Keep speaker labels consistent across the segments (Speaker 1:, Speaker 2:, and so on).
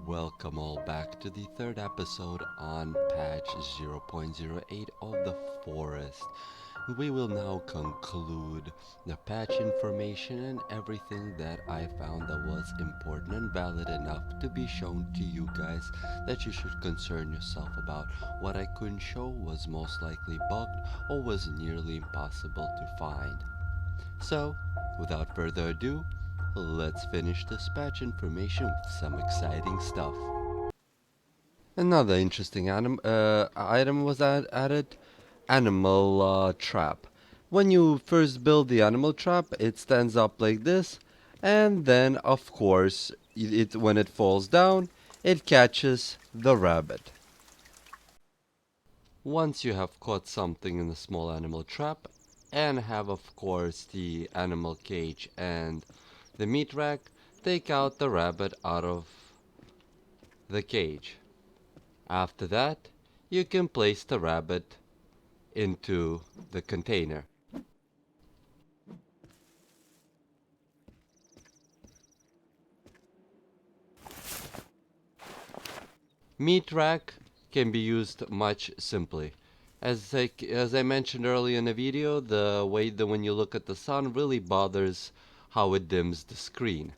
Speaker 1: Welcome all back to the third episode on patch 0.08 of The Forest. We will now conclude the patch information and everything that I found that was important and valid enough to be shown to you guys that you should concern yourself about. What I couldn't show was most likely bugged or was nearly impossible to find. So, without further ado, let's finish this patch information with some exciting stuff. Another interesting item was added, animal trap. When you first build the animal trap, it stands up like this, and then of course, when it falls down, it catches the rabbit. Once you have caught something in the small animal trap, and have of course the animal cage and the meat rack, take out the rabbit out of the cage. After that, you can place the rabbit into the container. Meat rack can be used much simply. As I mentioned earlier in the video, the way that when you look at the sun really bothers how it dims the screen.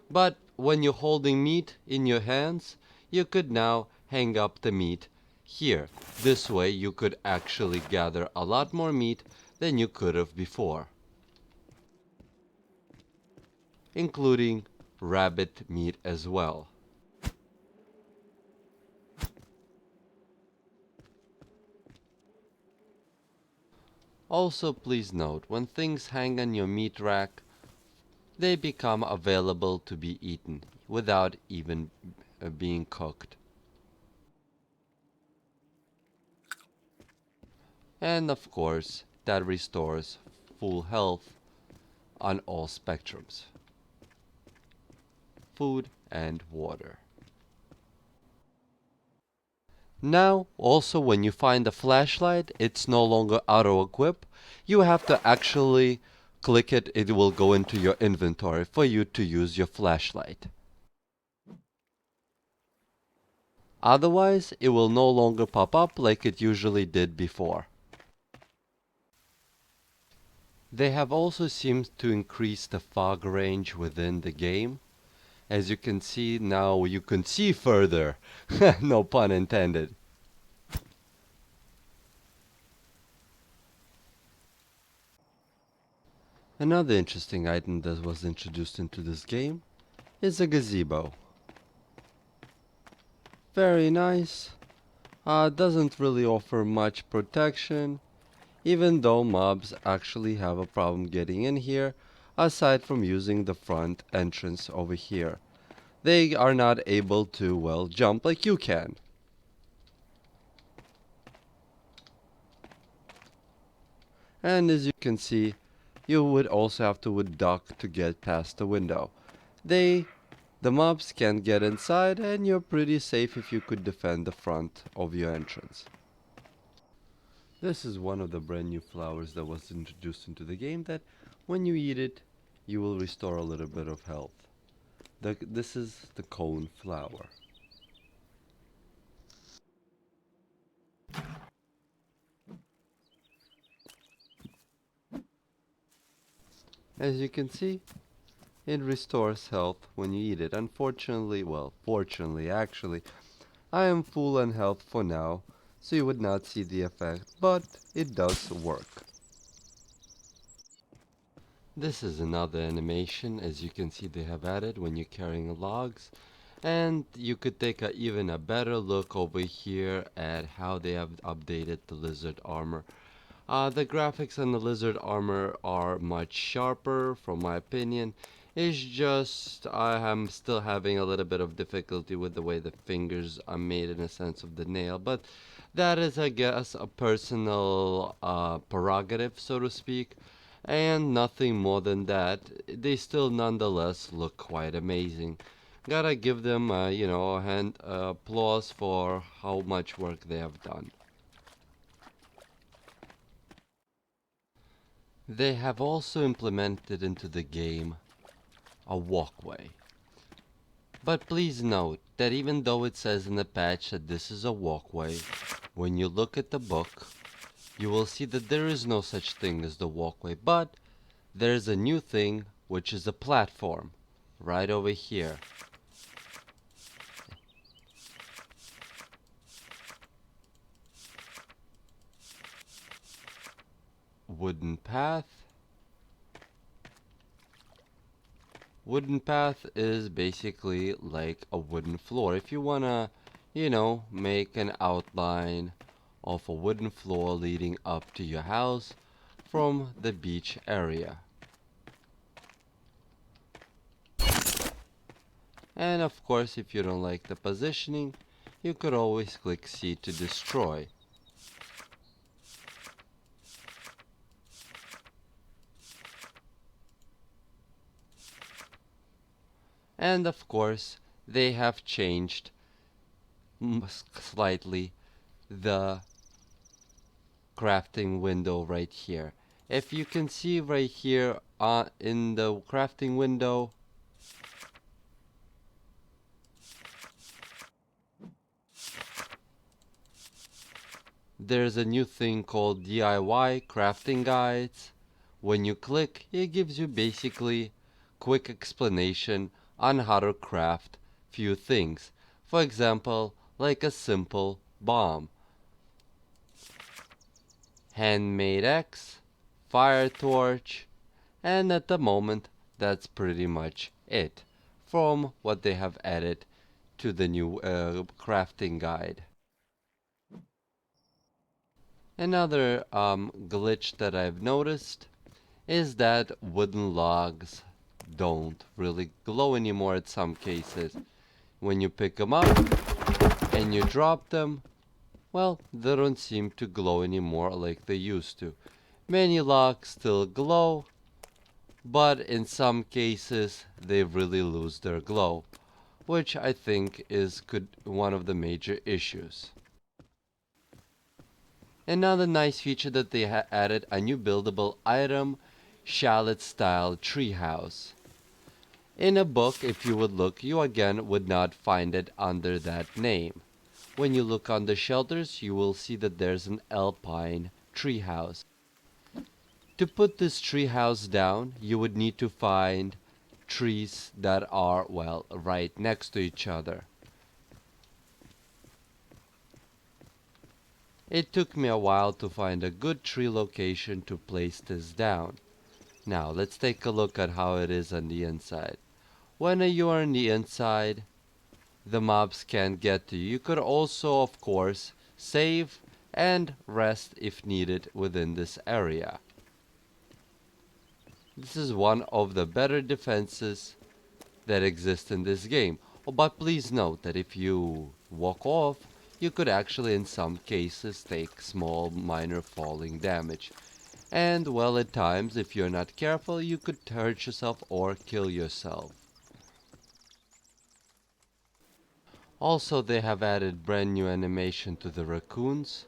Speaker 1: But when you're holding meat in your hands, you could now hang up the meat here. This way you could actually gather a lot more meat than you could have before, including rabbit meat as well. Also, please note, when things hang on your meat rack, they become available to be eaten without even being cooked. And of course, that restores full health on all spectrums, food and water. Now, also when you find a flashlight, it's no longer auto-equip. You have to actually click it, it will go into your inventory for you to use your flashlight. Otherwise, it will no longer pop up like it usually did before. They have also seemed to increase the fog range within the game. As you can see now, you can see further. No pun intended. Another interesting item that was introduced into this game is a gazebo. Very nice. Doesn't really offer much protection, even though mobs actually have a problem getting in here, aside from using the front entrance over here. They are not able to, well, jump like you can. And as you can see, you would also have to duck to get past the window. The mobs can't get inside, and you're pretty safe if you could defend the front of your entrance. This is one of the brand new flowers that was introduced into the game that when you eat it, you will restore a little bit of health. This is the cone flower. As you can see, it restores health when you eat it. Unfortunately, well, fortunately actually, I am full on health for now, so you would not see the effect, but it does work. This is another animation. As you can see, they have added when you're carrying logs, and you could take even a better look over here at how they have updated the lizard armor. The graphics on the lizard armor are much sharper, from my opinion. It's just I am still having a little bit of difficulty with the way the fingers are made in a sense of the nail, but that is, I guess, a personal prerogative, so to speak, and nothing more than that. They still nonetheless look quite amazing. Gotta give them, a hand applause for how much work they have done. They have also implemented into the game a walkway. But please note that even though it says in the patch that this is a walkway, when you look at the book, you will see that there is no such thing as the walkway, but there's a new thing, which is a platform, right over here. Wooden path. Wooden path is basically like a wooden floor. If you wanna, make an outline of a wooden floor leading up to your house from the beach area. And of course, if you don't like the positioning, you could always click C to destroy. And of course, they have changed slightly the crafting window right here. If you can see right here in the crafting window, there's a new thing called DIY crafting guides. When you click, it gives you basically quick explanation on how to craft few things. For example, like a simple bomb, handmade axe, fire torch, and at the moment that's pretty much it from what they have added to the new crafting guide. Another glitch that I've noticed is that wooden logs don't really glow anymore in some cases. When you pick them up and you drop them, well, they don't seem to glow anymore like they used to. Many logs still glow, but in some cases they really lose their glow, which I think is one of the major issues. Another nice feature that they added a new buildable item, shallot style treehouse. In a book, if you would look, you again would not find it under that name. When you look on the shelters, you will see that there's an alpine treehouse. To put this treehouse down, you would need to find trees that are, well, right next to each other. It took me a while to find a good tree location to place this down. Now, let's take a look at how it is on the inside. When you are on the inside, the mobs can't get to you. You could also, of course, save and rest if needed within this area. This is one of the better defenses that exist in this game. Oh, but please note that if you walk off, you could actually in some cases take small minor falling damage. And well, at times, if you're not careful, you could hurt yourself or kill yourself. Also, they have added brand new animation to the raccoons.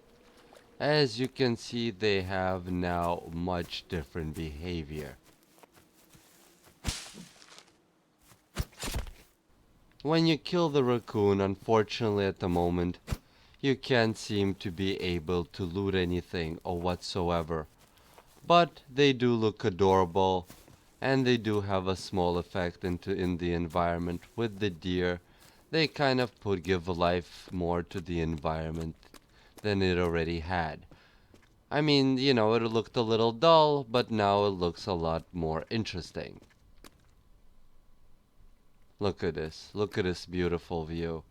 Speaker 1: As you can see, they have now much different behavior. When you kill the raccoon, unfortunately at the moment, you can't seem to be able to loot anything or whatsoever. But they do look adorable, and they do have a small effect in the environment with the deer. They kind of give life more to the environment than it already had. I mean, it looked a little dull, but now it looks a lot more interesting. Look at this beautiful view.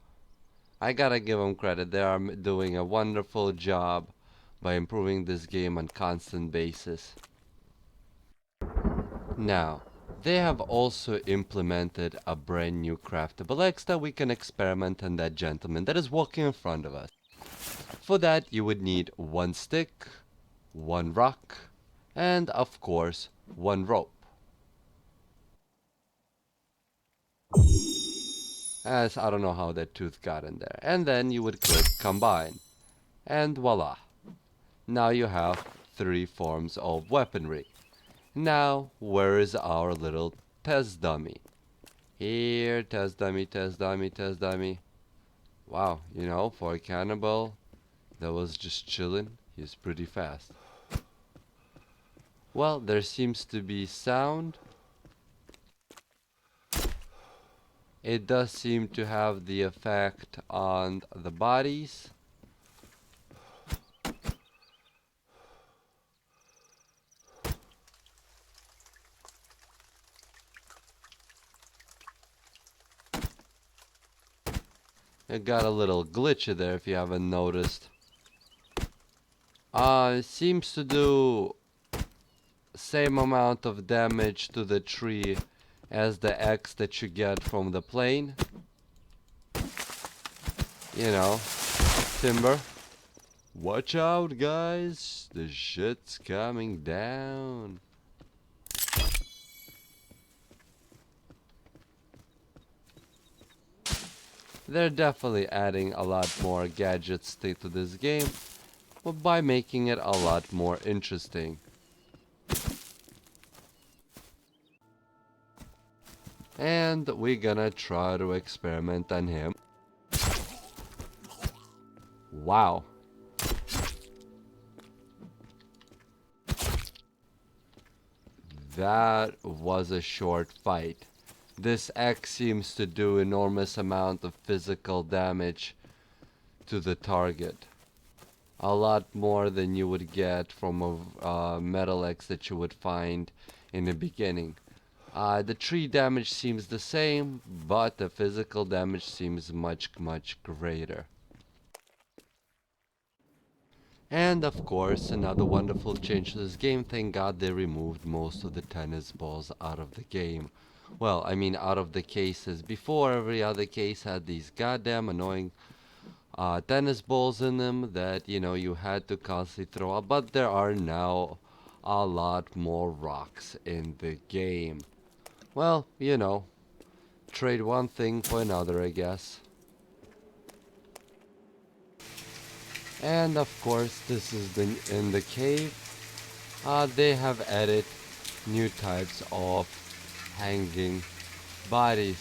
Speaker 1: I gotta give them credit, they are doing a wonderful job by improving this game on constant basis. Now, they have also implemented a brand new craftable X that we can experiment on that gentleman that is walking in front of us. For that, you would need one stick, one rock, and of course, one rope. As I don't know how that tooth got in there. And then you would click combine. And voila. Now you have 3 forms of weaponry. Now, where is our little test dummy? Here, test dummy, test dummy, test dummy. Wow, you know, for a cannibal that was just chilling, he's pretty fast. Well, there seems to be sound. It does seem to have the effect on the bodies. It got a little glitchy there if you haven't noticed. It seems to do same amount of damage to the tree as the X that you get from the plane. You know, timber. Watch out, guys, the shit's coming down. They're definitely adding a lot more gadgets to this game, but by making it a lot more interesting. And we're gonna try to experiment on him. Wow. That was a short fight. This X seems to do enormous amount of physical damage to the target. A lot more than you would get from a metal X that you would find in the beginning. The tree damage seems the same, but the physical damage seems much greater. And of course, another wonderful change to this game, thank God they removed most of the tennis balls out of the game. Well, I mean out of the cases. Before, every other case had these goddamn annoying tennis balls in them that, you know, you had to constantly throw out. But there are now a lot more rocks in the game. Well, you know, trade one thing for another, I guess. And of course, this is in the cave. They have added new types of hanging bodies,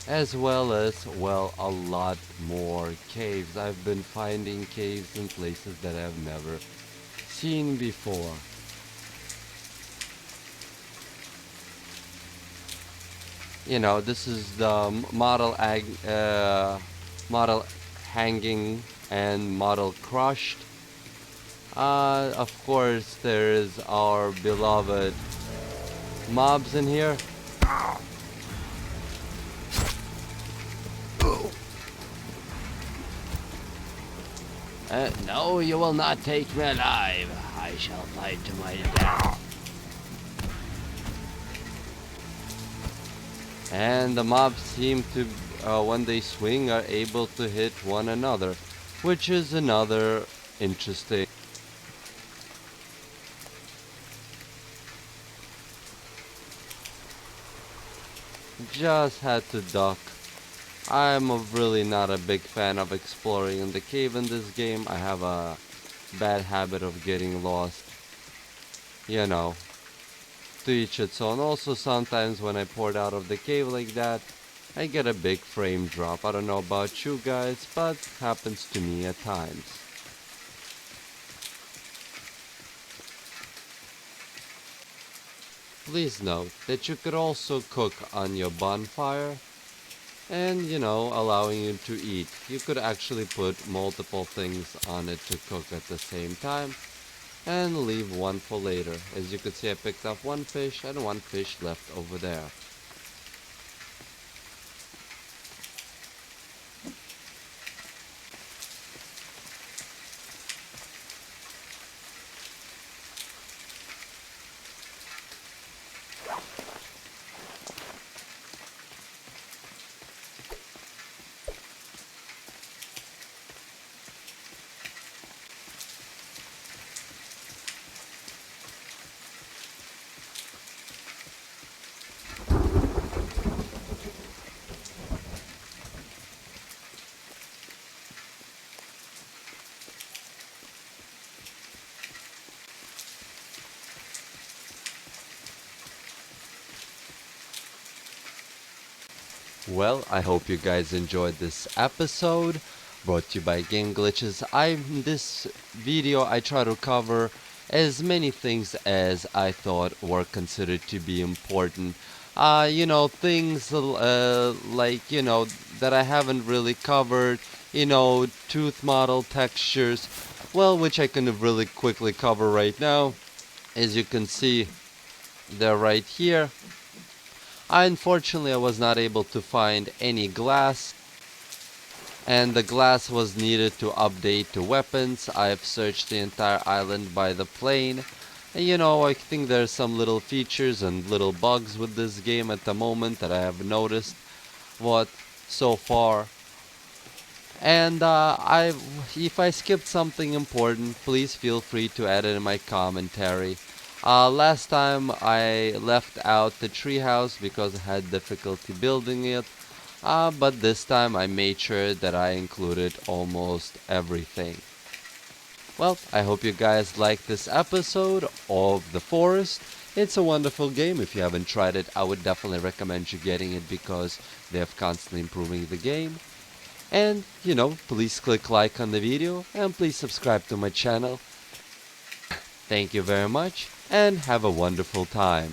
Speaker 1: as well as, well, a lot more caves. I've been finding caves in places that I've never seen before. You know, this is the model hanging and model crushed. Of course, there is our beloved mobs in here. No, you will not take me alive. I shall fight to my death. And the mobs seem to, when they swing, are able to hit one another, which is another interesting. Just had to duck. I'm really not a big fan of exploring in the cave in this game. I have a bad habit of getting lost. You know, to each its own. Also, sometimes when I poured out of the cave like that, I get a big frame drop. I don't know about you guys, but it happens to me at times. Please note that you could also cook on your bonfire, and, you know, allowing you to eat. You could actually put multiple things on it to cook at the same time and leave one for later. As you can see, I picked up one fish and one fish left over there. Well, I hope you guys enjoyed this episode brought to you by gamezglitchz. In this video I try to cover as many things as I thought were considered to be important. Things like, that I haven't really covered, tooth model textures, well, which I can really quickly cover right now. As you can see, they're right here. Unfortunately, I was not able to find any glass, and the glass was needed to update to weapons. I've searched the entire island by the plane. And, I think there's some little features and little bugs with this game at the moment that I have noticed so far. And if I skipped something important, please feel free to add it in my commentary. Last time I left out the treehouse because I had difficulty building it, but this time I made sure that I included almost everything. Well, I hope you guys liked this episode of The Forest. It's a wonderful game. If you haven't tried it, I would definitely recommend you getting it because they have constantly improving the game. And, please click like on the video and please subscribe to my channel. Thank you very much and have a wonderful time.